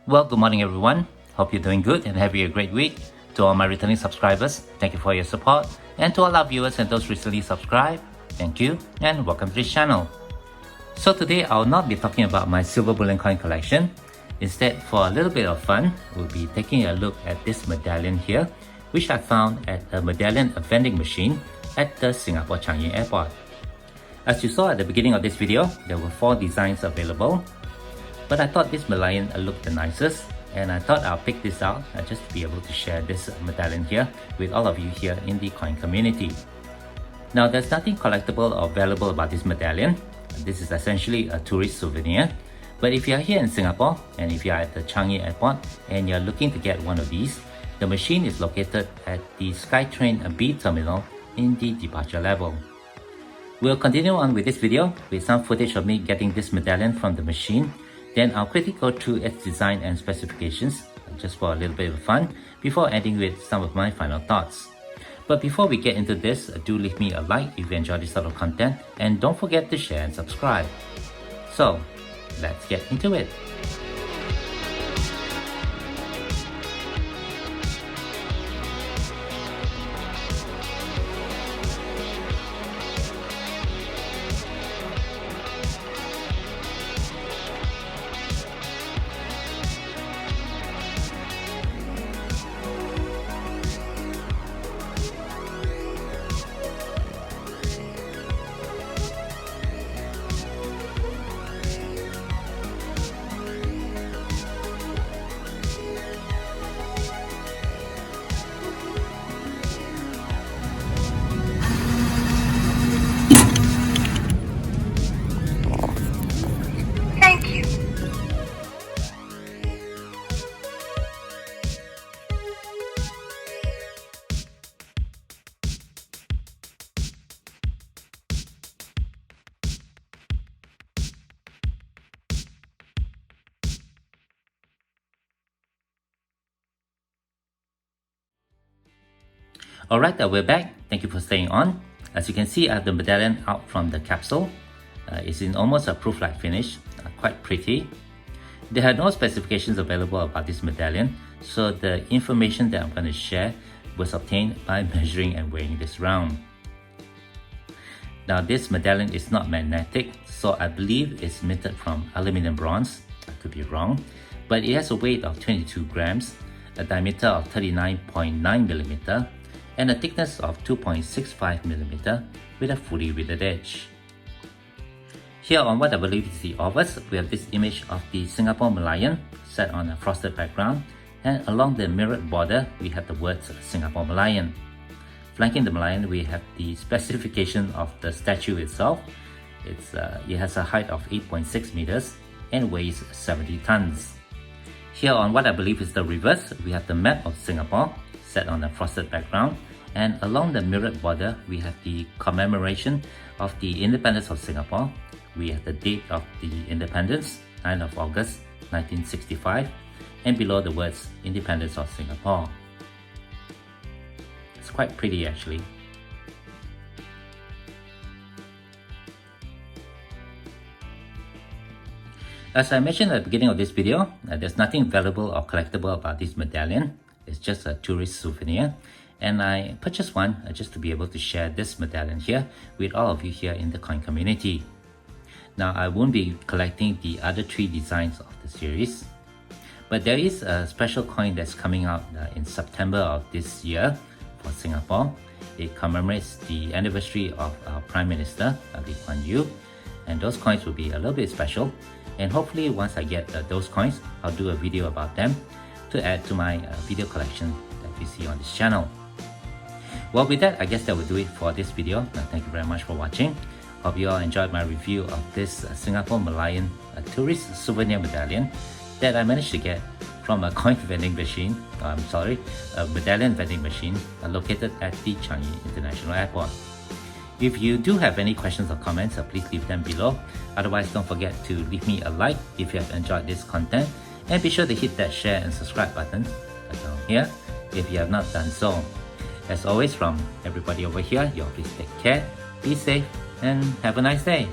Well, good morning everyone. Hope you're doing good and having a great week. To all my returning subscribers, thank you for your support. And to all our viewers and those recently subscribed, thank you and welcome to this channel. So today I'll not be talking about my silver bullion coin collection. Instead, for a little bit of fun, we'll be taking a look at this medallion here, which I found at a medallion vending machine at the Singapore Changi Airport. As you saw at the beginning of this video, there were 4 designs available. But I thought this medallion looked the nicest, and I thought I'll pick this out just to be able to share this medallion here with all of you here in the coin community. Now, there's nothing collectible or valuable about this medallion. This is essentially a tourist souvenir. But if you're here in Singapore, and if you're at the Changi Airport, and you're looking to get one of these, the machine is located at the Skytrain B terminal in the departure level. We'll continue on with this video with some footage of me getting this medallion from the machine. Then I'll quickly go through its design and specifications, just for a little bit of fun, before ending with some of my final thoughts. But before we get into this, do leave me a like if you enjoy this sort of content, and don't forget to share and subscribe. So, let's get into it. Alright, we're back. Thank you for staying on. As you can see, I have the medallion out from the capsule. It's in almost a proof-like finish, quite pretty. There are no specifications available about this medallion, so the information that I'm going to share was obtained by measuring and weighing this round. Now, this medallion is not magnetic, so I believe it's minted from aluminum bronze. I could be wrong, but it has a weight of 22 grams, a diameter of 39.9mm, and a thickness of 2.65mm with a fully weathered edge. Here on what I believe is the obverse, we have this image of the Singapore Merlion set on a frosted background, and along the mirrored border we have the words Singapore Merlion. Flanking the Merlion we have the specification of the statue itself. It has a height of 8.6 meters and weighs 70 tons. Here on what I believe is the reverse, we have the map of Singapore set on a frosted background, and along the mirrored border we have the commemoration of the independence of Singapore. We have the date of the independence, 9th of August 1965, and below the words Independence of Singapore. It's quite pretty actually. As I mentioned at the beginning of this video, there's nothing valuable or collectible about this medallion. It's just a tourist souvenir, and I purchased one just to be able to share this medallion here with all of you here in the coin community. Now, I won't be collecting the other 3 designs of the series, but there is a special coin that's coming out in September of this year for Singapore. It commemorates the anniversary of our Prime Minister, Lee Kuan Yew, and those coins will be a little bit special, and hopefully once I get those coins, I'll do a video about them to add to my video collection that you see on this channel. Well, with that, I guess that will do it for this video. Thank you very much for watching. Hope you all enjoyed my review of this Singapore Merlion tourist souvenir medallion that I managed to get from a coin vending machine, a medallion vending machine located at the Changi International Airport. If you do have any questions or comments, please leave them below. Otherwise, don't forget to leave me a like if you have enjoyed this content, and be sure to hit that share and subscribe button down here if you have not done so. As always, from everybody over here, you all please take care, be safe, and have a nice day.